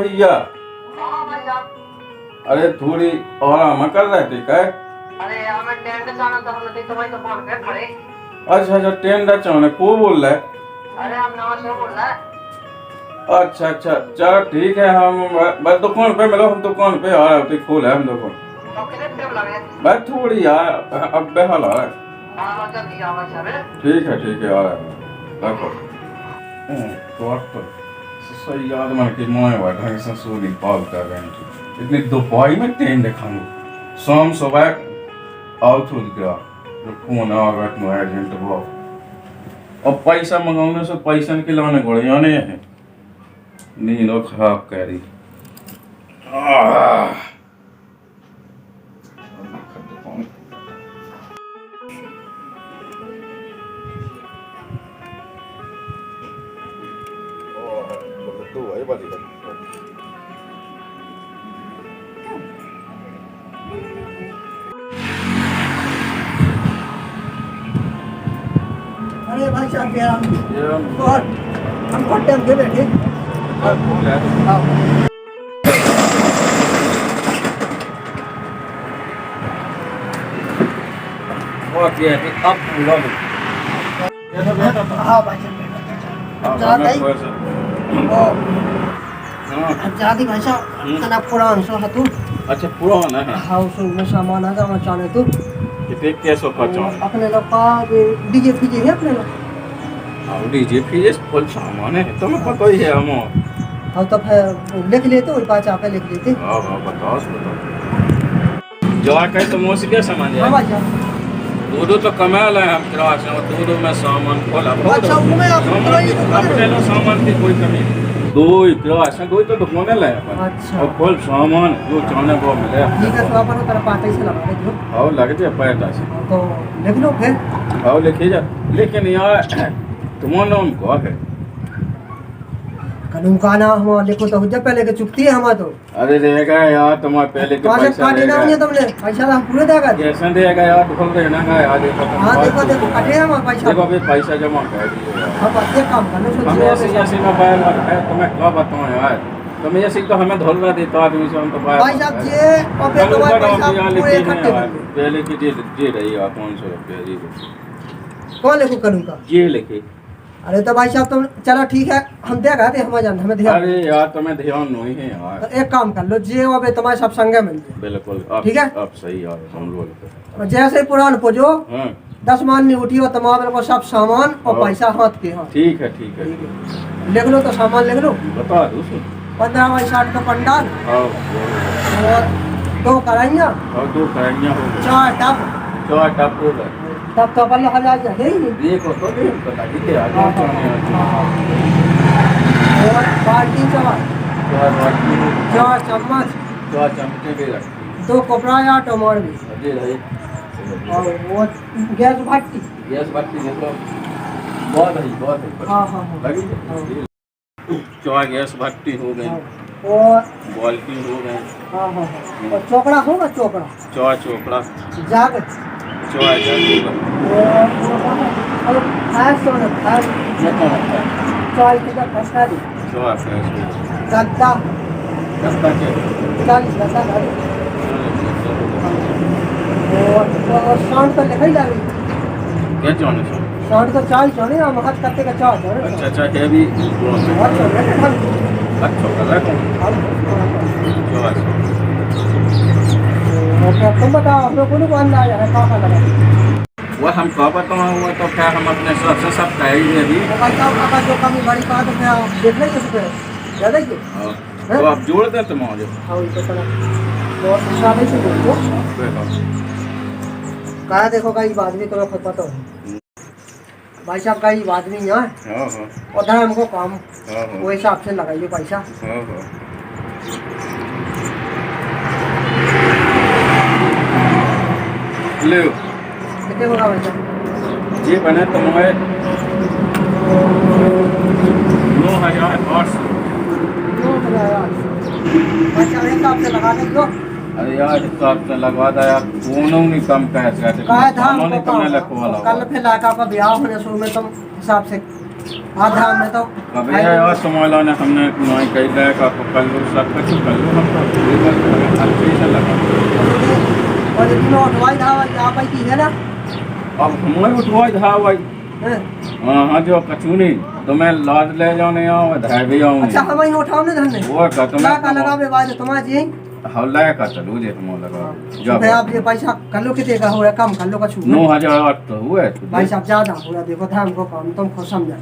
भैया। हाँ भाई साहब। अरे थोड़ी आराम कर रहे थे क्या? अरे यार मैं टेंट जाना था, हमने तो भाई तो फोन पे खड़े। अच्छा अच्छा, टेंडर चावने को बोल रहा है? अरे हम नवाज से बोल रहा है। अच्छा अच्छा, चलो ठीक है। हम बस दुकान पे मिलो, हम दुकान पे आ रहे थे, खोल है हम दुकान। तो कितने टेम लगे? बस थोड़ी यार, अब बेहाल आ रहा है। हाँ जल्दी आओ भाई साहब। ठीक है आ रहा है। देखो तो सही याद मन की मोए बैठा है ससुरी पाल कर रहे हैं। इतनी दोपहर में ट्रेन देखाऊंगा, शाम सुबह आउट हो गया जो फोन आ गया इतना एजेंट वो। और पैसा मंगाने से पैसा के लाने गड़े आने हैं, नींद और खराब कह रही। तो वही बात है। अरे भाई साहब क्या ये और हम बहुत टाइम से बैठे। फोन है और क्या है अब पूरा लो। हाँ भाई साहब जाता ही ओ अब जाती भाई साहब तना पुरान सो है तू। अच्छा पुराना है। हाउस में सामान आ गया चाने तू कितने कैसो खर्चा? अपने लोग का डीजे फीजे है अपने लोग। हाँ डीजे फीजे फुल सामान है, तुम्हें पता ही है हम। हाँ तो फिर लिख लेते वही पाँच आपे लिख लेते। हाँ बताओ जो कहे तो मोसी क्या सामान हाँ है? भाई साहब दूधो तो कमा ले हम क्लास में, दूधो में सामान खोला। अच्छा उनमें आप चलो सामान की कोई कमी नहीं। दो ही क्लास है, दो ही तो दुकान ले अपन। अच्छा। और फुल सामान जो चाहने वो मिले। ठीक है तो अपन तरफ पाते से लगा दे दो। आओ लग जाए पैसा से। तो लिख लो फिर। आओ लिखिए जा। लेकिन यार तुम्हारा नाम क्या है? कनू का नाम हम लिखो तो जब पहले के चुकती है हमारा तो। अरे रहेगा यार, तुम्हारे पहले के पाँच पैसा काटे ना रहेगा। होने तुमने पैसा हम पूरे देगा। कैसे देगा यार, ढोल देना का यार। हाँ देखो देखो कटे हैं हमारा पैसा। देखो अभी पैसा जमा कर दिए यार। हम अच्छे काम करने से हमें ऐसे ऐसे मोबाइल है, तुम्हें क्या बताऊं यार। तुम्हें ऐसे तो हमें धोलवा देता आदमी से हम तो भाई साहब ये और फिर तुम्हारे पैसा पूरे इकट्ठे कर दो। पहले की जे रही यार 500 रुपया जी। कौन लिखो करूँ का? ये लिखे। अरे तो भाई साहब तुम चलो ठीक है हम देगा थे हमें जान हमें ध्यान। अरे यार तुम्हें ध्यान नहीं है यार। तो एक काम कर लो जे अबे तुम्हारे सब संगे मिल जाए। बिल्कुल ठीक है? अब सही यार हम लोग। और जैसे पुरान पुजो हाँ 10 मान नहीं उठी हो तुम्हारे को सब सामान और हाँ। पैसा हाथ के हाथ। ठीक है लिख लो तो सामान लिख लो। बता दो 15 बाई 60 का पंडाल आओ और 2 कढ़ाइयाँ और 2 कढ़ाइयाँ हो गई। 4 टब 4 टप हो गए। तब तो अपन हजार है ही नहीं। देखो तो पता ही है हाँ, और बाल्टी चावल 4 चम्मच 4 चमचे भी रखी 2 कपड़ा या टमाटर भी अजय रहे। और वो गैस भट्टी। गैस बात देखो बहुत है। हाँ हाँ हाँ लगी हाँ। 4 गैस भट्टी हो गई, और बाल्टी हो गई, हाँ हाँ हाँ और चोकड़ा होगा चोकड़ा 4 चोपड़ा, जाग 4 जग और खास तो ना खास ये कौन है? चाय की का फंसा दी 4 पैसे गद्दा गत्ता के 40 गद्दा गाड़ी और शांत तो लिखा ही जा रही क्या जाने से? शांत तो 40 होने हम हाथ करते का 4 होने अच्छा है भी बहुत होने अच्छा कर रखो तुम बताओ हम लोग को अंदाजा है कहाँ लगा। वो हम कब बताऊँ, वो तो क्या हम अपने सब से सब कह ही अभी। भाई साहब अगर जो कमी बड़ी बात है क्या देख लेंगे उसको याद है क्यों? तो आप जोड़ दें तो मुझे हाँ ये तो बहुत इशारे से देखो कहा देखो का ये आदमी तुम्हें खुद पता हो भाई साहब का ये आदमी यहाँ हाँ उधर हमको काम हाँ वो हिसाब से लगाइए पैसा। हाँ ले कितने होगा भाई साहब? ये बने तुम्हारे 9,800। पैसा हिसाब से लगा देंगे। अरे यार हिसाब से लगवा दे यार, दोनों नहीं कम कह सकते। कहा था हमको नहीं कम लखवा कल फिर लड़का का ब्याह होने शुरू में तुम हिसाब से आधा में तो अबे यार समाला ने हमने नॉय कई ले का कल सब कुछ कर लो हम तो अच्छे से लगा। और इतना उठवाई था आप आई की है ना अब हमें उठवाई था भाई। हैं? हाँ जो कचूनी तो मैं लाद ले जाने आऊँ धाय भी आऊँ। अच्छा हम ही उठाओ धरने वो का तो ला का लगा बे बाद तुम्हारा जी हल्ला का चलू जे तुम लगा। तो भाई आप ये पैसा कर लो कितने का हो रहा कम कर लो कछु 9,000 तो हुए भाई साहब ज्यादा हो रहा देखो धाम को काम तुम खुद समझा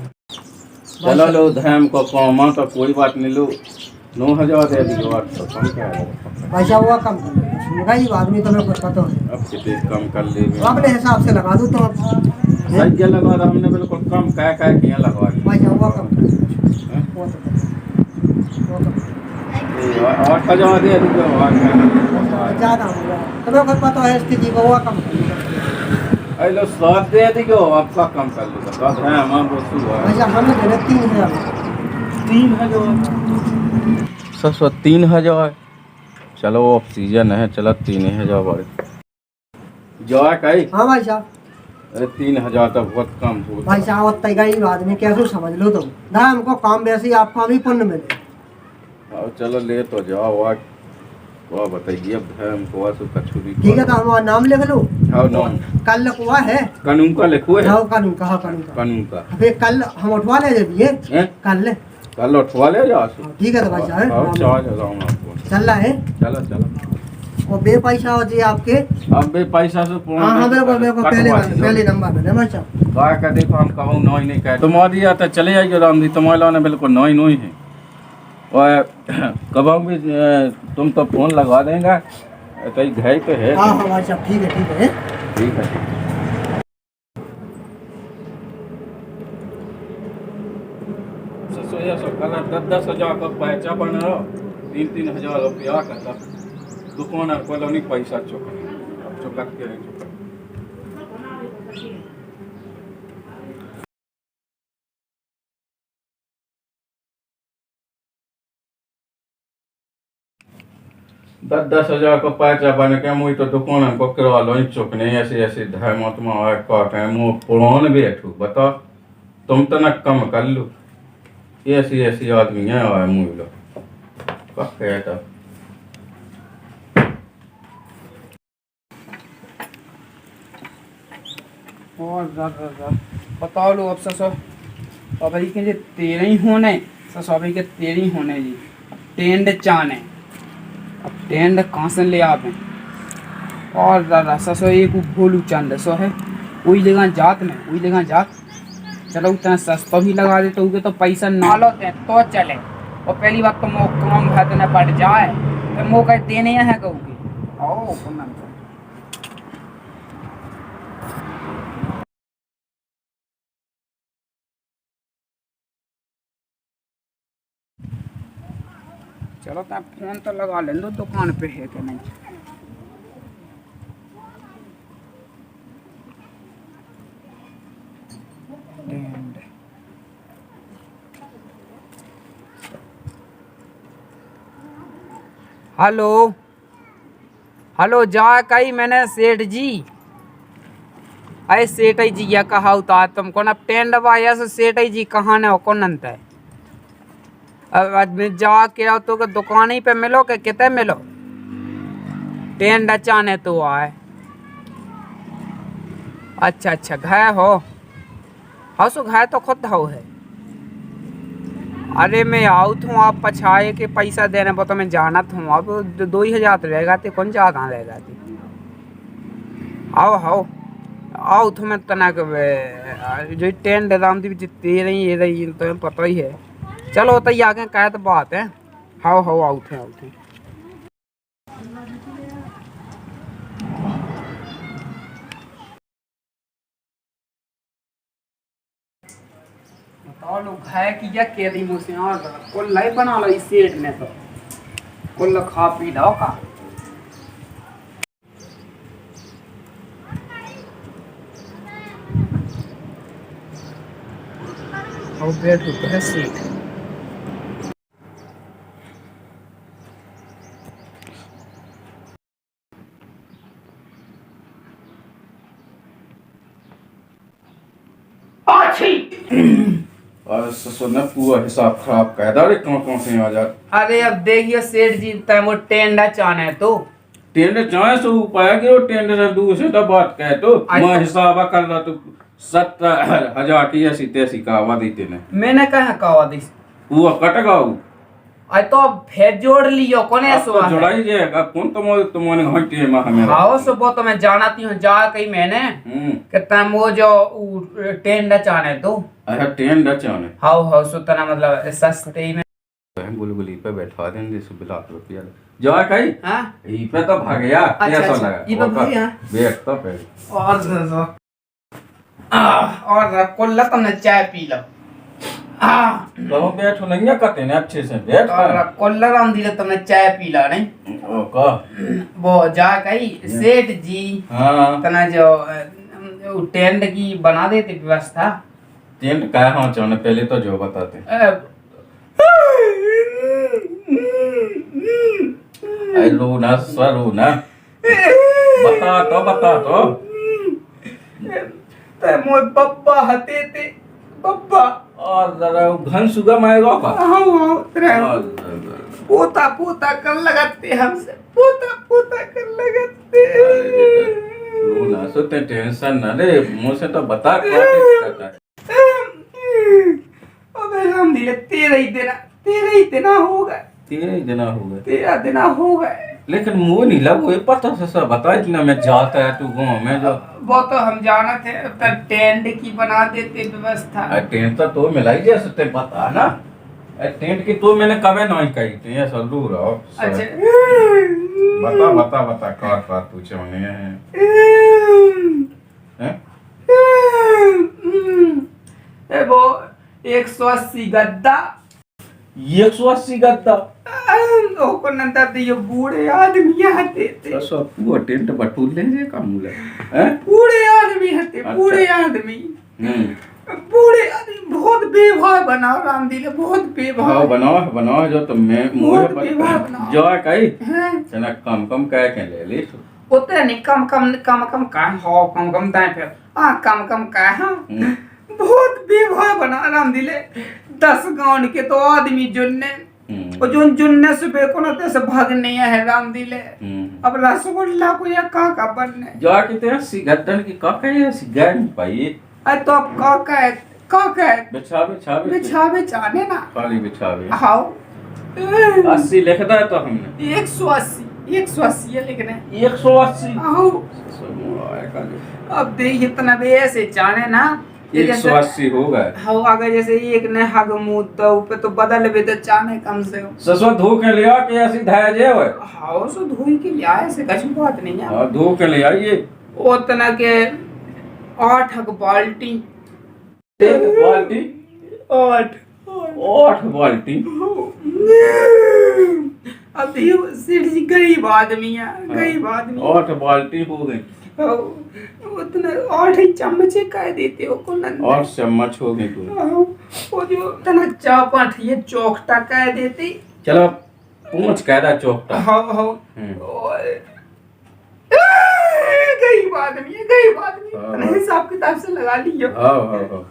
चलो लो धैम को कमा तो कोई बात नहीं लो 9,000 दे दियो आप तो कम क्या है। भाई साहब वो कम कर लो गरीब आदमी तुम्हें कुछ पता है अब कितने कम कर ले वो अपने हिसाब से लगा दो तो सही क्या लगा रहा हमने बिल्कुल कम क्या क्या किया लगवा दिया। भाई साहब वो कम कर लो वो तो 8,000 दे दियो और ज्यादा हो रहा तुम्हें कुछ पता है स्थिति को वो कम कर लो अरे लो 7 दे दियो आपका कम कर लो तो है हम वस्तु है। भाई साहब हमने देने 3,000 3,000 3,000 चलो अब सीजन है चलो 3,000 बारे जो है कहीं। हाँ भाई साहब अरे 3,000 तो बहुत कम हो भाई साहब उतना गरीब आदमी कैसे समझ लो तुम धाम को काम वैसे ही आपको अभी पुण्य मिले और चलो ले तो जाओ वो बताइए अब हमको सु कछुरी ठीक है तो हमारा नाम लिख लो हाँ नाम कल लखवा है कानून का लिखो है हाँ कानून का हाँ कानून का कानून का फिर कल हम उठवा ले जब ये हैं कल कल उठवा ले जा सु ठीक है तो भाई और साहब चार्ज लगाऊंगा आपको चल रहा है चलो चलो और बे पैसा हो जी आपके अब बे पैसा से पूर्ण हाँ हाँ मेरे को पहले नंबर में भाई साहब गाय का देखो हम कहूँ नॉय नहीं कहे तुम आ दिया तो चले जाइए राम जी तुम्हारा ने बिल्कुल नॉय नॉय है और कब भी तुम तो फोन लगवा देंगे कहीं घर पे है हाँ हाँ भाई साहब ठीक है ठीक है सोया सो कल 10,000 का पैसा बन रहा 3,000 रुपया का दुकान को नहीं पैसा चुका अब चुका के नहीं चुका। दस हजार का पैसा बन के मुझे तो दुकान को करवा लो चुकने ऐसे ऐसे धर्मात्मा काटे मुँह पुरान बैठू बता तुम तो न कम कर लो ऐसी ऐसी आदमी है आए मुँह लो कहता और बताओ लो अब ससो अभी के जे तेरे ही होने ससो अभी के तेरे ही होने जी टेंड चाने अब टेंड कहाँ से ले आवे और दादा ससो एक भोलू चंद सो है वही जगह जात में वही जगह जात चलो उतना सस्ता भी लगा दे तो तो पैसा ना लो तो चले और पहली बात तो मो काम है तो न पड़ जाए तो मो कह देने है कहूँगी आओ चलो तो फोन तो लगा ले दो दुकान पे है कि नहीं हेलो हेलो जा कही मैंने सेठ जी अरे सेठ जी या कहा उता तुमको ना टेंड वाया से सेठ जी कहाँ ने कौन अंत है अब मैं जा के तो दुकान ही पे मिलो के कितने मिलो टेंड अचाने तो आए अच्छा घाय हो हाँ सो घाय तो खुद हो है अरे मैं आऊ थू आप पछाए के पैसा देने पर तो मैं जाना था अब 2,000 रहेगा तो कौन ज़्यादा रहेगा आओ आओ तो मैं तना जो टेंट दाम दी जितनी रही ये रही तो पता ही है चलो तो आगे कह तो बात है हाओ आउ थे बताओ लोग है कि या के दी मुझसे और कुल लाई बना लो इस सेट ने तो कुल खा पी लो का और बैठ तो है सीट और सुन पूरा हिसाब खराब कर दे कौन से आ जा। अरे अब देखिए सेठ जी तय वो टेंडा चाने तो टेंडर चाहे सो उपाय के वो टेंडर से दूसरे तो बात कहे तो मैं हिसाब कर रहा तो 70,000 की ऐसी तैसी कावा देते ने मैंने कहा कावा दी वो कटगाऊ आई तो फिर जोड़ लियो कोने अब सो तो जुड़ाई जाएगा कौन तुमने घंटे है माह में हाओ सो वो तो मैं जानती हूँ जा कही मैंने कि तम वो जो टेंडा चाने तो अच्छा टेंडर चाहे हाउ हाउ सो तना मतलब सस्ते ही में गुलगुली पे बैठा देंगे सो बिला रुपया जा कहीं हां ई पे तो भाग गया अच्छा, कैसा अच्छा, लगा ई पे भाग गया? बैठ तो पे और कोल्ला तुमने चाय पी लो तो बैठो नहीं करते ने अच्छे से बैठ और कोल्ला राम दिले तुमने चाय पी ला नहीं ओ का वो जा कही सेठ जी हां तना जो टेंट की बना देते व्यवस्था टेंट का हां चाहने पहले तो जो बताते आई लो ना सरो ना बता तो ते मोय पप्पा हते ते पप्पा और जरा घन सुगम आएगा का हां तेरे पोता पोता कर लगाते हमसे पोता कर लगाते लो ना सो ते टेंशन ना ले मुझसे तो बता क्या करता है अबे हम दिले तेरे ही देना होगा तेरे दिन होगा तेरा देना होगा लेकिन मुंह नहीं लगो ये पता से सब बता इतना मैं जाता है तू गांव में जो वो तो हम जाना थे तब टेंट की बना देते व्यवस्था टेंट तो मिलाई जैसे ते बता ना टेंट की तो मैंने कभी नहीं कही थी ये सब दूर रहो अच्छा बता का पूछे होने हैं वो 180 गद्दा 180 गद्दा को नंतर तो ये बूढ़े आदमी आते थे सब वो टेंट बटूर ले जे का मूल है बूढ़े आदमी आते बूढ़े आदमी बूढ़े आदमी बहुत बेभाव बना राम दिले बहुत बेभाव बनाओ जो तुम मैं मुझे बनाओ। जो कही चना कम कह के ले ले उतने नहीं कम का हो कम ताए फिर कम का हां बहुत बेभाव बना राम दिले 10 गांव के तो आदमी जुन्ने और जो जुन्ने से बेकोना तैसे भागने है राम दिले अब रसगुल्ला को या का बनने जो किते सिगदन की का है सिगन पाई अरे तो अब का है बिछावे चाने ना खाली बिछावे हां 80 लिखदा है तो हमने 180 ये लिखने 180 आओ अब देख इतना वैसे चाने ना 180 हो गए हाँ अगर जैसे एक ने हग मुंह तो ऊपर तो बदल भी तो चाने कम से कम ससुर धो के लिया कि ऐसी धाया जे होए हाँ सो धोई के लिए आए से कुछ बात नहीं है हां धो के ले आइए उतना के 8 बाल्टी 8 बाल्टी अब ये सेठ जी गरीब आदमी है 8 बाल्टी हो गई उतना 8 ही चम्मचे कह देते हो को नंद 8 चम्मच हो गई तू वो जो तना चापाठ ये चौकटा कह देते चलो पूंछ कह दा चौकटा हाँ गरीब आदमी तना हिसाब किताब से लगा लियो हाँ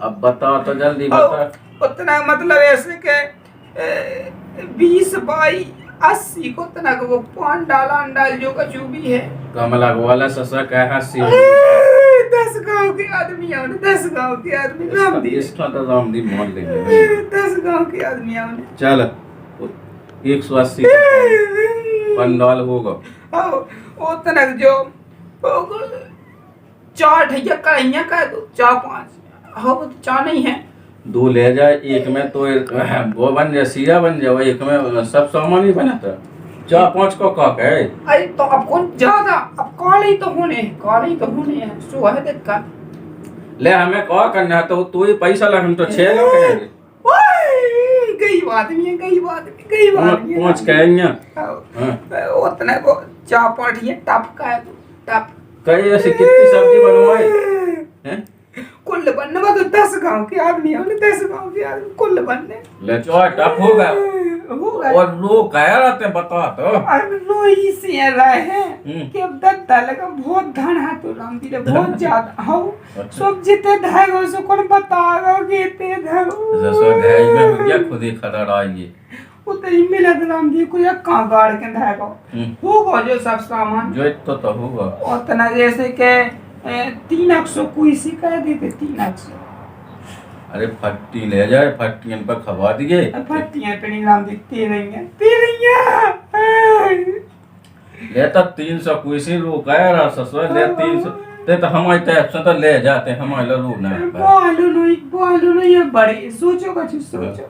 अब बता तो जल्दी बता उतना मतलब ऐसे के 20 बाई 80 को उतना को वो पान डाल जो कछु भी है कमला वाला ससा कह 80 10 गांव के आदमी आओ 10 गांव के आदमी राम दी इसका तो राम दी मोल देंगे 10 गांव के आदमी आओ चल 180 पंडाल होगा उतना जो चार ठैया कढ़ैया कह दो 4-5 हाँ वो तो 4 नहीं है 2 ले जाए एक में तो वो बन जाए सीरा बन जाए एक में सब सामान ही बनाता 4-5 को का है अरे तो अब कौन ज्यादा अब काले ही तो होने हैं सो है देख का ले हमें क्या करना है तो तू ही पैसा लग हम तो 6 लोग हैं गरीब आदमी पहुंच कहेंगे उतने को 4-5 ये टप का है टप कई ऐसी कितनी सब्जी बनवाई हैं कुल बनने में तो 10 गांव के आदमी कुल बनने ले चो टप होगा होगा। और रो कह रहते हैं बता तो। अब लोई से रहे हम्म। कि अब दत्ता लगा बहुत धन है तो राम जी ने बहुत ज्यादा हाँ अच्छा। सब जिते धागो सो कौन बता रहा गेते धागो जैसा ढाई में हो गया खुद ही खतर आइए। उतरी मिला तो राम जी को या कहाँ गाड़ के धागो होगा जो सब सामान जो तो होगा। उतना जैसे के 300 कोई शिकायत देते 300 अरे फट्टी ले जाए, फट्टियन पर खवा दिए। फटियां पे नहीं राम जी तेरैया ले तो 300 कोई सी रो कह रहा ससुर ले 300 ते तो हमारे टैप से तो ले जाते हमारे लो ना। बोलो नहीं ये बड़े सोचो कुछ सोचो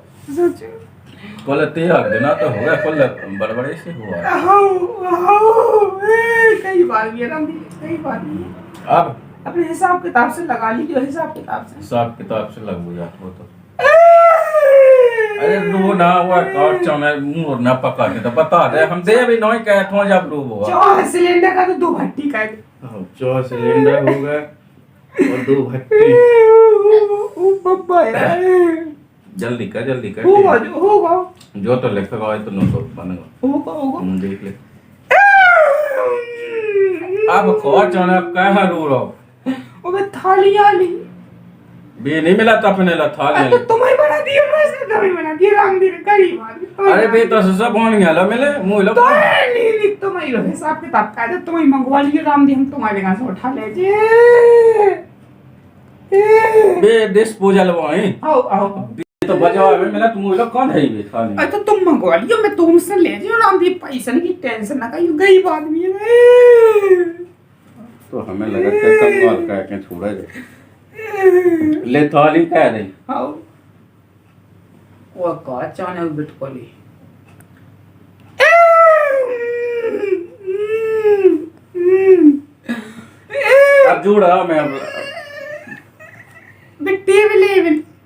कल तैयार देना तो होगा, कल बड़बड़े से हुआ। कई बार भी राम जी कई बार भी अब अपने हिसाब किताब से लगा लीजिए हिसाब किताब से हिसाब किताब से लग जा वो तो। अरे रो ना वो काट चाना मुंह ना पका के तो बता दे हम दे भी नहीं कहे तो जब रो हुआ। 4 सिलेंडर का तो 2 भट्टी का 4 सिलेंडर हो गए और 2 भट्टी। ओ बब्बा यार जल्दी कर होगा जो तो लिखेगा तो नो तो बनेगा। होगा देख ले अब काट चाना कहाँ रो रहा। अबे थाली आली बे नहीं मिला तो अपने ला था ले। तो तुम्हें बना दिया वैसे तुम्हें बना दिया राम जी ने गरीब आदमी अरे बे तो सब बन गया ला मिले मुंह लो तो नहीं तुम्हारी लो हिसाब किताब का है तुम्हें मंगवा लिए राम जी हम तुम्हारे यहाँ से उठा ले जे बे डिस्पोजल वही आओ तो बजावा में मिला तुम लोग कौन है बे खाने। अरे तो तुम मंगवा लियो मैं तुमसे ले जाऊँ राम जी पैसा की टेंशन ना करियो गरीब आदमी है तो हमें लगा कि कंगाल कह के छोड़ा दे ले थाली कह दे। आओ वो का चाने बिटकोली अब जोड़ा मैं अब टेबले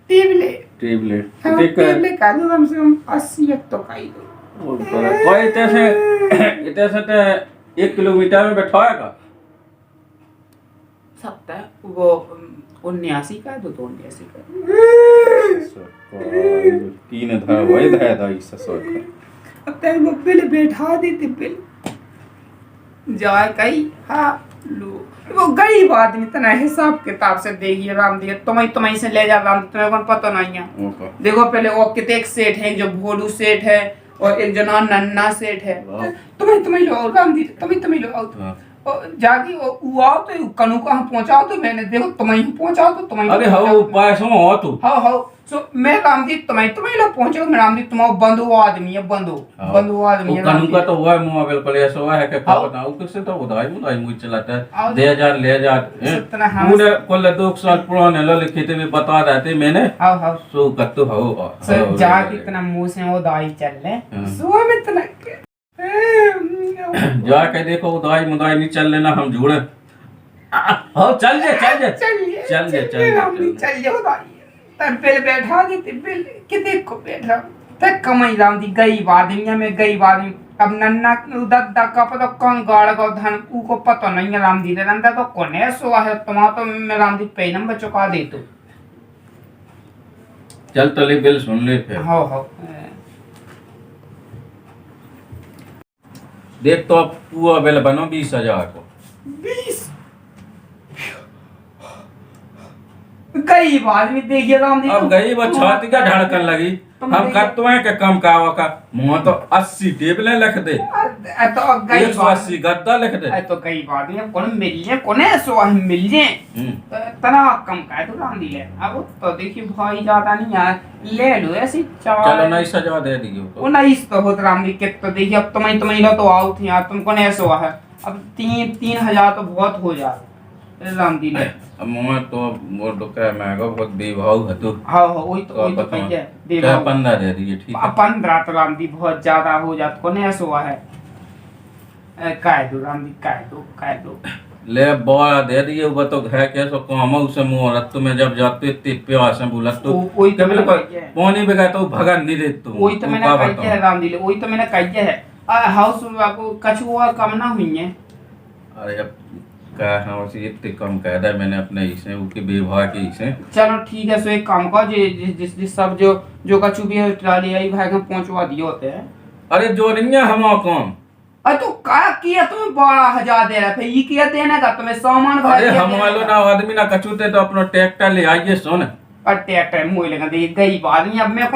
टेबलेट देख टेबले का दो कम से कम 80 तो काई दो कोई इतने से 1 किलोमीटर में बैठाएगा सकता है वो 79 का दो 79 का 3 था वही था इस ससुर का। अब तक वो बिल बैठा देते बिल जाए कहीं हाँ लो वो गरीब आदमी तना हिसाब किताब से देखिए राम जी तुम्हें से ले जा राम तुम्हें कौन पता नहीं है। देखो पहले वो कितने एक सेठ है जो भोलू सेठ है और एक जना नन्ना सेठ है तुम्हें लो राम जी तुम्हें लो जागी वो आओ तो कनु को हम पहुंचाओ तो मैंने देखो तुम्हें पहुंचाओ तो तुम्हें अरे हो पैसों हो तू हाँ सो मैं राम जी तुम्हें लोग पहुंचो मैं राम जी तुम्हारा बंधु आदमी है बंधु आदमी है कनु का तो हुआ मोबाइल पर ऐसा हुआ है कि बताओ किससे तो उधाई मुझे चलाता है दे हजार ले हजार पूरे कोल 2 साल पुराने लो लिखे में बता रहे थे मैंने हाँ सो कत्तो हो सर जा कितना मुंह से वो दाई चल ले सो में इतना जा के देखो उदाई मुदाई नहीं चल लेना हम जुड़े हो चल जा तब बिल बैठा देते बिल कितने को बैठा तक कमाई राम दी गरीब आदमी में गरीब आदमी अब नन्ना दद्दा का पता कौन गाड़ का धन को पता नहीं है राम दी रंदा तो कौन है सो है तुम तो मैं राम दी पे नंबर चुका दे तो चल तले बिल सुन ले फिर हाँ देख तो अब पूरा बिल बनो 20,000 को 20 गरीब आदमी देखिए राम जी अब गरीब छाती का धड़कन लगी हम करते हैं कि कम का का मुँह तो 80 टेबलें लिख दे तो गरीब 180 गद्दा लिख दे तो गरीब आदमी कौन मिल जाए कौन ऐसो मिल जाए तना कम का तो राम जी ले अब तो देखिए भाई ज्यादा नहीं यार ले लो ऐसी चलो 19,000 दे दियो वो 19 तो होत राम जी कितना तो देखिए अब तुम्हें लो तो आओ थे यार तुम कौन ऐसो है अब 3,000 तो बहुत हो जा राम जी ले अब मुँह तो मोर दुकान में आएगा बहुत बेभाव है तू हाँ वही तो कहिए क्या 15 दे दिए ठीक है 15 तो राम जी बहुत ज्यादा हो जात कौन ऐसो है काय दो राम जी काय दो ले बड़ा दे दिए वो तो है कैसे काम उसे मुँह रत्तू में जब जाते इतने प्यास से बोला तो वही तो मैंने पानी भी तो भगन नहीं दे तू वही तो मैंने कही है राम जी वही तो मैंने कही है हाउस आपको कछुआ कम ना हुई है अरे अब क्या हाँ उसे इतने कम कह दिया मैंने अपने इसे उसके बेवा के इसे। चलो ठीक है, सो एक काम करो, जिस सब जो कछु भी है ट्राली आई भाई में पहुंचवा दिए होते हैं। अरे जो नहीं है हम कौन। अरे तो क्या किया तुम्हें 12,000 दे रहा, फिर ये किया देने का तुम्हें सामान भाई। अरे हम वालों ना आदमी ना कचूते तो अपना ट्रैक्टर ले आइए सुन। और ट्रैक्टर मुझे लगा दे गरीब आदमी, अब मैं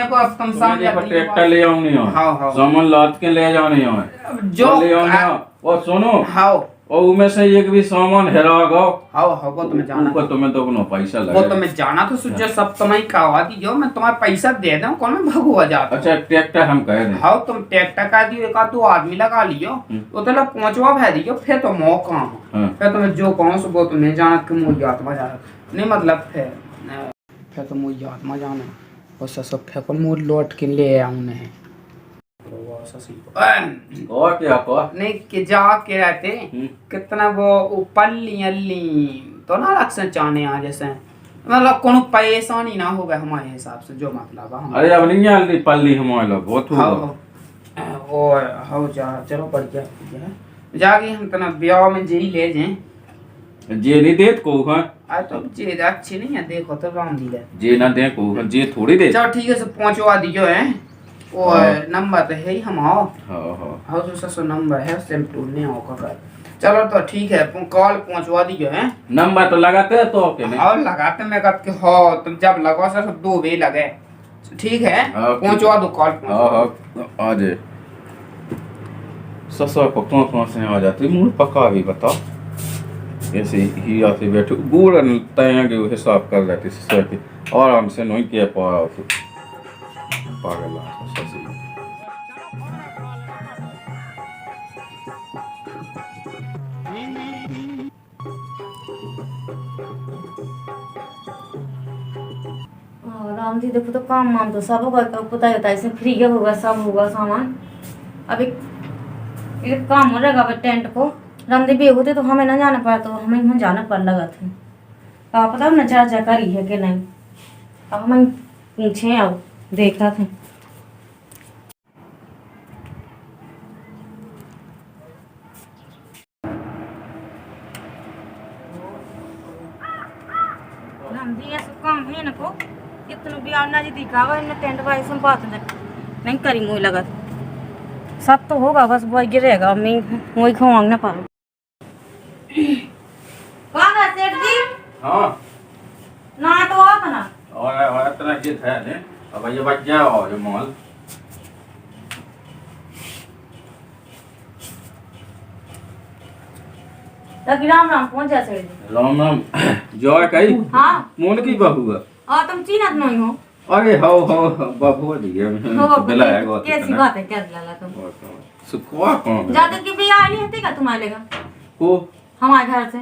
को अब तुम समझ ट्रैक्टर ले आओ नहीं हो। हाँ हाँ सामान लाद के ले जाओ नहीं हो जो ले आओ ना। और सुनो हाँ और उनमें से एक भी सामान हेरा गो। हाँ हाँ वो तुम्हें जाना, ऊपर तुम्हें तो अपना पैसा वो लगे। तुम्हें जाना तो सोचो सब तुम्हें करवा दीजिए, मैं तुम्हारा पैसा दे दूं, कौन मैं भगवा जाता। अच्छा ट्रैक्टर हम कह दें। हाँ तुम ट्रैक्टर का दियो, एक आध दो आदमी लगा लियो, तो तेरा पहुंचवा भै दियो, फिर तो मौका हाँ। फिर तुम्हें जो कहो सो वो तुम्हें जाना कि मुझे आत्मा जाना नहीं, मतलब फिर तो मुझे आत्मा जाना और सब फिर को मुझे लौट के ले आऊं नहीं और क्या कहो नहीं कि जा के रहते कितना वो पल्ली अल्ली तो ना रक्षण चाहने आ जैसे, मतलब कोनो परेशानी ना होगा हमारे हिसाब से, जो मतलब हम। अरे अब नहीं आली पल्ली हमारे लोग बहुत हाँ होगा। और हाँ जा चलो बढ़िया जाके हम तना ब्याह में जी ले जाए। जे नहीं देत को हां आज तो जे अच्छी नहीं है, देखो तो राम दी है जे ना दे को जे थोड़ी दे। चलो ठीक है, सब पहुंचवा दियो है और नंबर तो है ही हम आओ। हां हां हाँ जो ससुर नंबर है सेम टू ने आओ का। चलो तो ठीक है, कॉल पहुंचवा दियो है। नंबर तो लगाते हैं तो ओके नहीं। और लगाते मैं कब के हो तुम जब लगवा सर 2 वे लगे ठीक है, पहुंचवा दो कॉल। हां हां आ जाए ससुर को कौन से आ जाते मुंह पका भी बताओ ऐसे ही आते बैठे गुड़ तय के हिसाब कर लेते ससुर के और हमसे नहीं किया पा पागल ससुर। राम जी देखो तो काम वाम तो सब होगा, पता ही होता है इसमें फ्री होगा, सब होगा सामान। अब एक काम हो रहेगा टेंट को रामदेव भी होते तो हमें ना जाना पड़ा, तो हमें यहाँ जाना पड़ लगा था। आप पता ना चाचा करी है कि नहीं, अब हम पूछे आओ देखा थे। रामदेव ऐसा काम है ना को इतना भी आना जी दिखावा इन टेंट वाइस में बात नहीं करी मुझे लगा सब तो होगा, बस वही गिरेगा मैं वही खवांग ना पाऊँ। कौन है सेठ जी? हां ना तो आप ना और इतना जित है ने अब ये बच जाओ ये मॉल तक राम राम पहुंच जा सेठ जी। राम राम जो है कई हाँ मोन की बहू है। और तुम चीनत नहीं हो? अरे हो बहू दिए हो बेला है गो कैसी बात है, क्या लाला तुम सुखवा कौन ज्यादा की भी आई नहीं हती का तुम्हारे लेगा को हमारे घर से?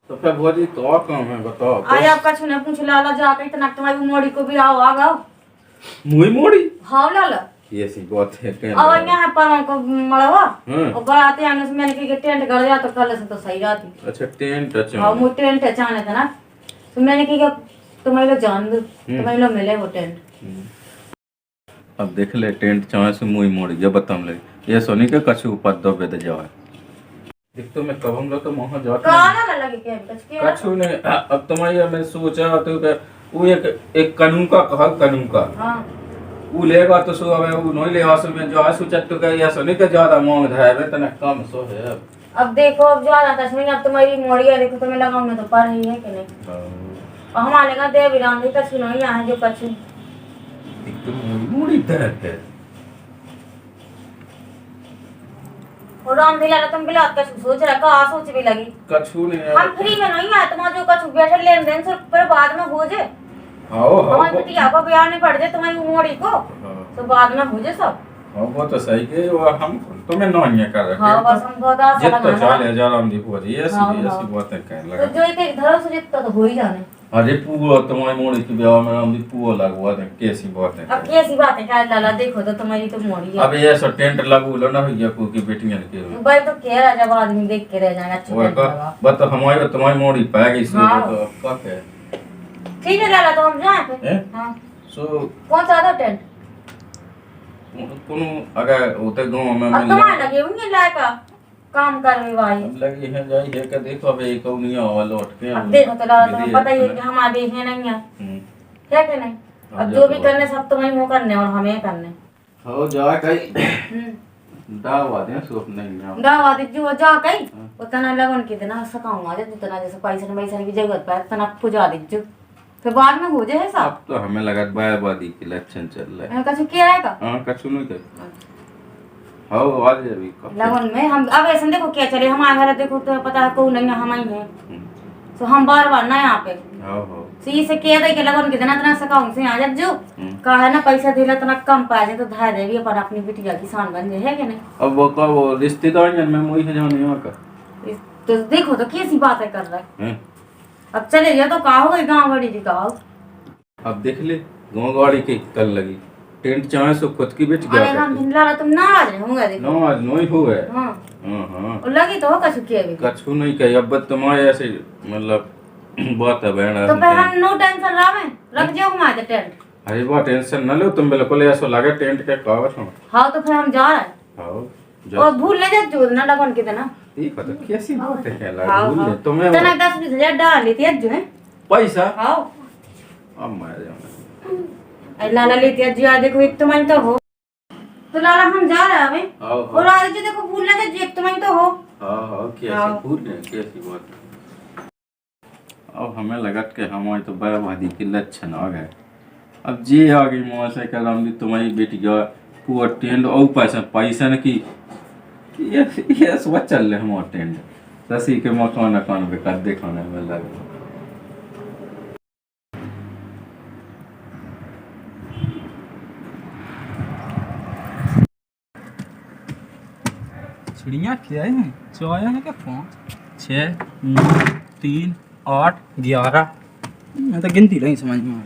तो फिर भोजी तो और काम है बताओ। आज आपका छुने पूछ लाला जाके इतना तुम्हारी मोड़ी को भी आओ आ गाओ मुई मोड़ी हाँ लाला ये सी बात है के और यहाँ पर को मड़वा और बराते आने से मैंने कहा टेंट गड़ जा तो कल से तो सही रहती। अच्छा टेंट अच्छा और मुझे टेंट अचानक था ना, तो मैंने कहा तुम्हारे लोग जान दो तुम्हारे लोग मिले वो टेंट। अब देख ले टेंट चाहे से मुई मोड़ी ये बताम ले ये सोनी के कछु ऊपर दो बेद जाए देख तो मैं कब हम लोग तो वहां जात काना ना लगे के कछु नहीं। अब तुम्हारी मैं सोचा तो वो एक कानून का कहा कानून का हां वो लेगा तो सो अब वो नहीं ले आसु में जो आसु चट्टू का या सोनी के ज्यादा मांग है तना कम सो है। अब देखो अब ज्यादा कश्मीर अब तुम्हारी मोड़ी है देखो तुम्हें लगाऊं में तो पर ही है कि नहीं। और हमारे का देव राम जी का सुनो यहाँ जो कछु मुड़ी दर्द है और राम दिला तुम बिला कछु सोच रहा का सोच भी लगी कछु नहीं हम फ्री में नहीं आए तुम्हारा जो कछु बैठे लेन देन से पर बाद में हो जाए। आओ हमारी बिटिया को ब्याह नहीं पड़ जाए तुम्हारी मोड़ी को तो बाद में हो जाए सब। हां वो तो सही के वो हम तुम्हें नहीं कर रहे हां बस हम बहुत आशा जित तो लगा 4000 हम देखो जी ऐसी बातें कहने तो लगा जो एक धरो से जितना तो हो ही जाने। अरे पूरा तुम्हारी मोड़ी की ब्याह में हम भी पूरा लगवा दे कैसी बात है। अब कैसी बात है क्या लाला देखो तो तुम्हारी तो मोड़ी है। अब ये सब टेंट लगू लो ना भैया को की बेटियां के भाई तो कह रहा जब आदमी देख के रह जाएगा अच्छा वो लगा। बस हमारी तुम्हारी मोड़ी पै गई सो तो का है ठीक है लाला तो हम जाएं फिर। हां सो कौन सा था टेंट कोनो अगर होते गांव में अब तुम्हारे लगे होंगे लायका काम करवे भाई। अब लगी है जाई है के देखो अब एक नहीं आवा लौट के अब देखो तो लाला तुम्हें पता ही है कि हमारे देश नहीं है, क्या कि नहीं। अब जो भी करने सब तो वही वो करने और हमें करने। हो जा कहीं दावा दे सोप नहीं दावा दे जो जा कहीं उतना लगन कितना सकाऊंगा जे उतना जैसे पैसा की जरूरत पड़े उतना पुजा दीजो, फिर बाद में हो जाए सब। अब तो हमें लगा बयाबादी के लक्षण चल रहा है। कछु क्या रहेगा? हां कछु नहीं कर हो आज अभी लगन में हम अब ऐसे देखो क्या चले हमारे घर देखो तो पता है कौन नहीं हम ही है, तो हम बार बार ना यहाँ पे हो सी से कह दे के लगन कितना इतना सकाऊं से आ जा जो का है ना पैसा दिला इतना कम पा जाए तो धाय देवी अपन अपनी बिटिया किसान बन जाए, है कि नहीं। अब वो का वो रिश्तेदार में मोई है जाने यहाँ का तो देखो तो कैसी बातें कर रहा है। हैं अब चले जाओ तो का हो गई गाँव बड़ी जी का। अब देख ले गाँव गाड़ी की कल लगी टेंट चाहे सो खुद की बेच गया। अरे हम भिंडला तुम नाराज होंगे देखो। नो आज नोई हो गए। हां हां और लगी तो कछु के भी कछु नहीं कही अब तुम्हारे ऐसे मतलब बात है बहन। तो फिर हम नो टेंशन रहे रख जाओ हमारे टेंट। अरे बात टेंशन न लो तुम बिल्कुल ऐसा लगे टेंट के कागज हो। हां तो फिर हम जा रहे हैं। हां और भूल ले जा जो ना लगन कितना ठीक है तो कैसी बात है क्या हाँ, भूल ले हाँ। तुम्हें तना 10-20 हजार डाल लेती है जो है पैसा। हां अब मैं जाऊंगा लाला लेती है जो देखो एक तो मन तो हो तो लाला हम जा रहे हैं अभी। हां और आज जो देखो भूल ले जा एक तो मन तो हो। हां कैसी भूल गए कैसी बात। अब हमें लगत के हमारे तो बयाबादी के लक्षण आ गए। अब जे आ गई मुँह से कह रहा तुम्हारी बेटी गया पूरा टेंट और पैसा न की ये सब चल रहे हमारे टेंट ससी के मकान पे कर दिखाने में लगे। चिड़िया क्या है चौया है क्या 5 6 9 3 8 11 मैं तो गिनती नहीं समझ में आ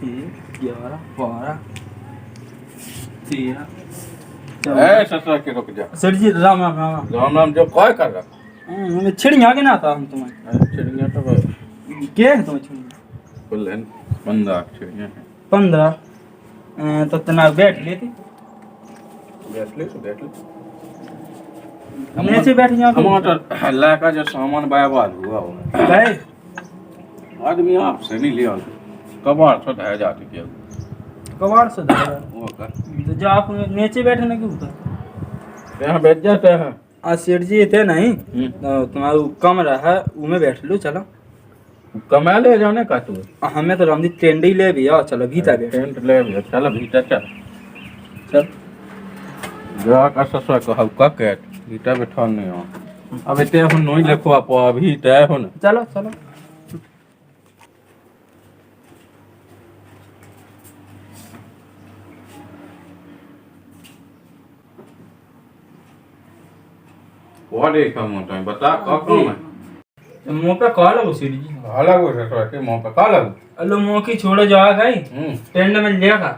1 11 12 13 ए ससुर के रुक जा। सर जी राम राम राम राम राम जो काय कर रहा मैं चिड़िया के ना आता हम तुम्हें चिड़िया तो क्या है तुम्हें चिड़िया कुल 15 चिड़िया है 15 तो तना बैठ लेती बैठ ले हमने से बैठ यहाँ हमारा अल्लाह का जो सामान बयाबाद हुआ हो गए आदमी आपसे नहीं लिया कबाड़ से ढह जाती क्या कबाड़ से धरा वो कर तो जो आप नीचे बैठे ना क्यों था यहाँ बैठ जाते हैं। आज सेठ जी थे नहीं तो तुम्हारा कमरा है उनमें बैठ लो चलो कमा ले जाने का तू हमें तो रामजी टेंट ही ले भी आओ चलो भीतर बैठ टेंट ले भी चल भीतर चल चल जा का ससुर को हम का के भीतर बैठा नहीं हो अब इते हम नहीं लिखवा पा अभी तय हो ना चलो चलो वो देखा मोटा बता का कौन है मुंह पे कॉल है सेठ जी अलग हो ससुर के मुंह पे का लग अलो मुंह की छोड़ो जाओ भाई टेंट में लेगा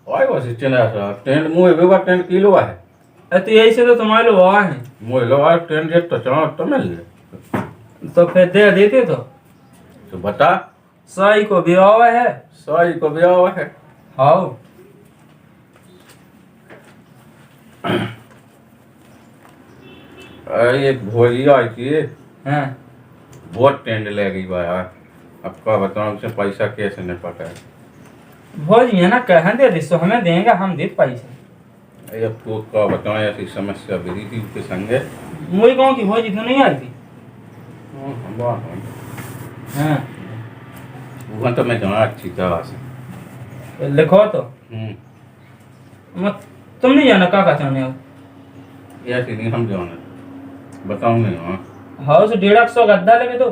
ओए बस चला सा टेंट मुंह पे टेंट किलो है तो यही से तो तुम्हारे लोग आए हैं मुंह लो आ टेंट जे तो चलो तो मिल ले तो फिर दे देते तो बता साई को भी आवा है सही को ब्याह हुआ है हाँ ये भोजी आई थी हैं बहुत टेंट ले गई भाई यार अब का बताऊं उसे पैसा कैसे नहीं पता है भोज है ना कह दे सो हमें देंगे हम दे पैसे ये अब तो का बताऊं ऐसी समस्या भी थी उसके संगे मुझे गाँव की भोज तो नहीं आई थी हाँ वहाँ तो मैं जाना अच्छी तरह से लिखो तो मत तुम नहीं जाना का चाहने हो ऐसी नहीं हम जाना बताऊं नहीं हाँ हाँ सो 150 गद्दा लगे तो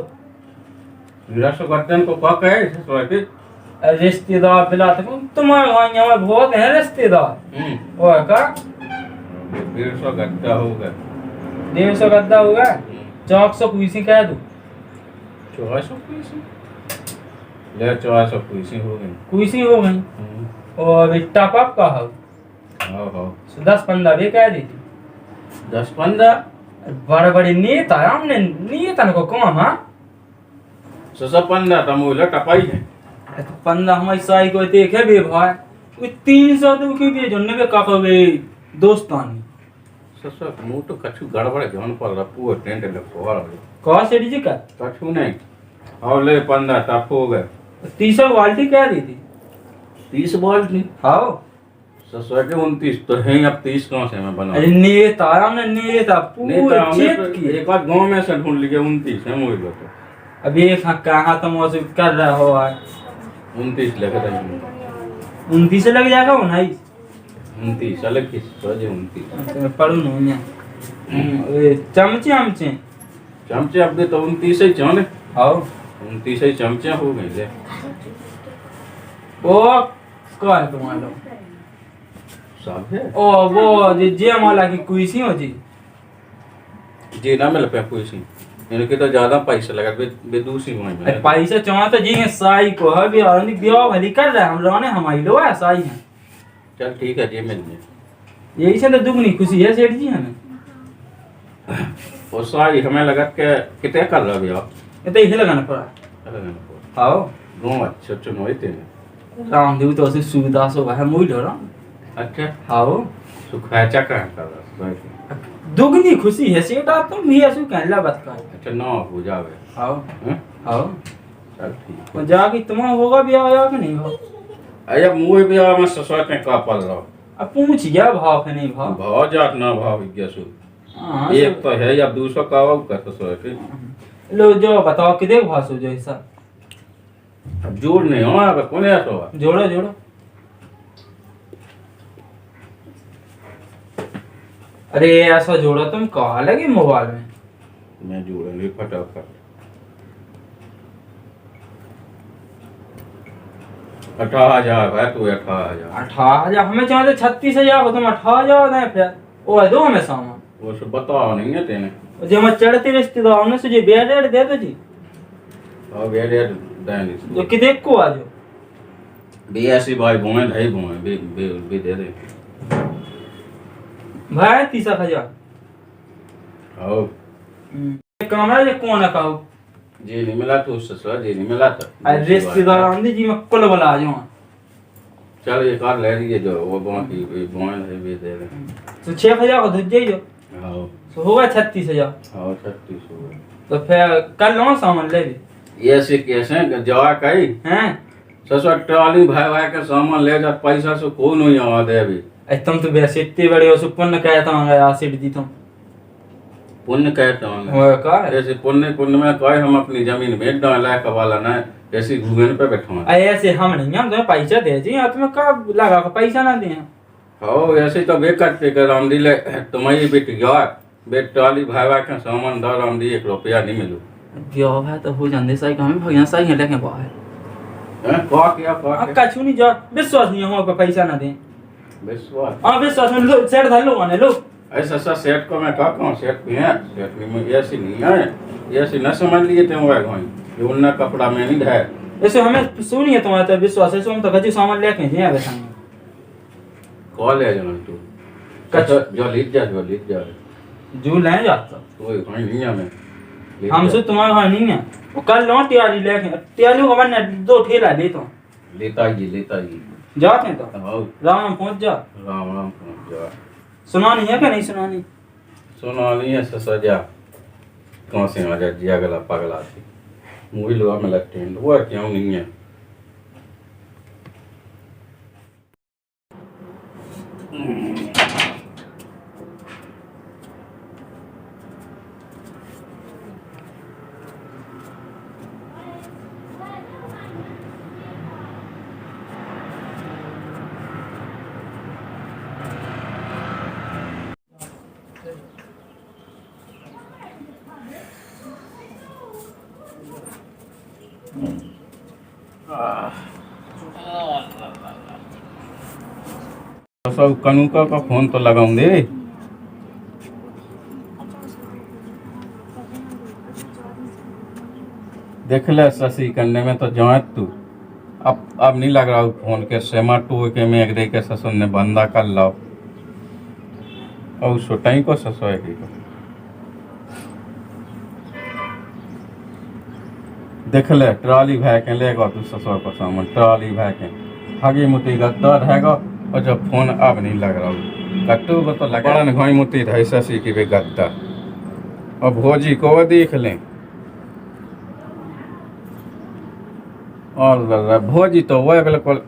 मेरा सो गर्दन को क्या कहे ससुर के रिश्तेदार बिलाते तुम्हारे वहाँ यहाँ बहुत है रिश्तेदार वो है का 150 गद्दा होगा 150 गद्दा होगा 400 कुछ कह दो 400 पैसे ले 400 पैसे हो गए कुछ हो गई और टॉप अप का हो हाँ 10-15 भी कह दी 10-15 बड़े बड़े नेता हमने नेता को कौन हाँ 15 तो मूल्य टपाई है 15 हमारी साई को देखे भी भाई 300 तो क्यों दिए जोने पे का कवे दोस्तानी ससुर मुंह तो कछु गड़बड़ जौन पर रपू टेंट ले कोहर कहा सेठ जी का कछु नहीं और ले 15 टप हो गए 300 बाल्टी क्या दी थी 30 बाल्टी हाँ ससुर के 29 तो है अब 30 कहाँ से मैं बना अरे नेता हमने नेता पूरे नेता हमने क्षेत्र तो की एक बार गांव में से ढूंढ लिए 29 है मुझे तो अभी एक कहाँ तुम वैसे कर रहा हो आज 29 लेकर आई 29 लग जाएगा 19 29 अलग किस बजे 29 मैं पढ़ू नहीं चमचे हमचे चमचे अब तो 29 ही चाने आओ 29 ही चमचे हो गए ले ओ कौन है तुम्हारा सब है ओ वो जे माला की कुइसी हो जी जी ना मिल पे कोई सी इनके तो ज्यादा पैसा लगा बेदूसी हुए अरे पैसा चमा तो जी है साई को है भी और ब्याह भली कर रहा है हम रोने हमारी लो है साई है चल ठीक है जी मिल गए यही से तो दुगनी खुशी है सेठ जी हमें और सारी हमें लगा के कितने कर रहा भैया ये तो यही लगाना पड़ा आओ गाँव अच्छे अच्छे नोए थे रामदेव तो ऐसे सुविधा सो है मूल हो रहा अच्छा आओ सुखाचा कहाँ कर रहा दुगनी खुशी है सेठा तुम भी ऐसे कहला बात का अच्छा ना हो जावे आओ हैं? आओ चल ठीक और जाके तुम्हारा होगा ब्याह या कि नहीं हो अरे मुँह भी आ मैं ससुर के का पल रहा अब पूछ गया भाव के नहीं भाव भाव जात ना भाव विज्ञासु हाँ, एक तो है या दूसरा का वो कर ससुर के लो जो बताओ कितने भाव सो जो ऐसा अब जोड़ नहीं हो अब कौन है तो जोड़ो जोड़ो अरे ऐसा जोड़ो तुम कहा लगे मोबाइल में मैं जोड़ेंगे फटाफट 18,000 है तू 18,000 18,000 हमें चाहते 36,000 हो तुम 18,000 दें फिर वो दो हमें सामान वो सब बताओ नहीं है तेने जो मैं चढ़ते रिश्तेदार हमने तुझे बेड रेड दे दो जी और बेरे दानी जो कि देख को आ जाओ बीएससी भाई बोए ढाई बोए बे दे दे भाई 30,000 आओ कमरा जे कौन है कहो जी नहीं मिला तो ससुर जी नहीं मिला तो अरे रिश्तेदार आंधी जी मैं कुल बला आ जाऊं चल एक और ले लीजिए जो वो बाकी बोए ढाई बे दे दे तो 6,000 को धुज जाइयो आओ तो होगा 36,000 आओ 36 हो तो फिर कल लो सामान ले भी ये से कैसे जवा कही हैं ससुर ट्रॉली भाई भाई के सामान ले जा पैसा से को नहीं आवा दे अभी तुम तो वैसे इतने बड़े हो सुपन्न कहता हूँ यार सेठ जी तुम पुण्य कहता हूँ वो का है ऐसे पुण्य में कहे हम अपनी जमीन बेच डाला कवाला ना ऐसी घूगन पे बैठा ऐसे हम नहीं हम तुम्हें पैसा दे जी तुम्हें का लगा का पैसा ना दे हो ऐसे तो बे करते कर राम दिले तुम्हारी बेट गया बेट ट्रॉली भाई भाई के सामान दो राम दी 1 रुपया नहीं मिलू ब्याह है तो हो जाते सही हमें भैया सही है लेके बाहर हैं कह क्या कछु नहीं जा विश्वास नहीं हम पे पैसा ना दें विश्वास हाँ विश्वास में लो सेठ धर लो आने लो ऐसा सा सेठ को मैं कहूँ सेठ भी है सेठ में ऐसी नहीं है ऐसी न समझ लिए थे वो ये उन्ना कपड़ा में नहीं है ऐसे हमें सुनिए तुम्हारा तो विश्वास है हम तो कच्ची सामान लेके जी आवे संग कॉल है जन तू कच्चा जो लीज जा जो ले जाता कोई कोई नहीं है मैं हमसे तुम्हारे वहाँ नहीं है वो कल लो तैयारी लेके तैयारी को मैंने 2 ठेला ले तो लेता जी जाते हैं तो आओ राम पहुंच जा राम पहुंच जा सुनानी है क्या नहीं सुनानी सुना नहीं है सजा कौन से आ जा जिया गला पगला थी मूवी लोग में लगते हैं वो क्यों नहीं है तो सब कनूका का फोन तो लगाऊं दे देख ले शशि करने में तो जात तू अब नहीं लग रहा फोन के सेमा टू के में एक दे के ससुर ने बंदा कर लाओ और छोटाई को ससुर की को देख ले ट्रॉली भाई के लेगा तू ससुर को सामान ट्रॉली भाई के हगी मुती गद्दा रहेगा और जब फोन अब नहीं लग रहा कट्टू को तो लगा न घोई मुती था ऐसा सी कि वे गद्दा और भोजी को वो देख लें और भोजी तो वह बिल्कुल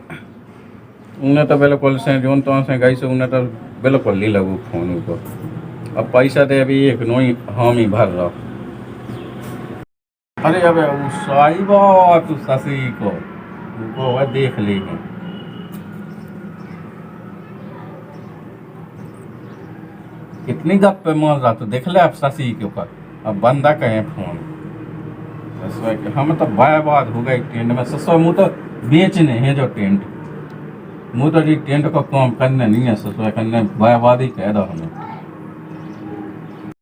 उन्हें तो बिल्कुल से जोन तो से गई से उन्हें तो बिल्कुल नहीं लगू फोन को अब पैसा दे अभी एक नोई हम ही भर रहा अरे अबे वो साहिबा तू ससी को वो वह देख लेंगे कितनी गप पे मार रहा तो देख ले अब शशि के ऊपर अब बंदा कहे फोन हम तो बर्बाद हो गए टेंट में ससुर मुँह तो बेचने हैं जो टेंट मुँह तो जी टेंट को काम करने नहीं है ससुर करने बर्बादी कह दो हमें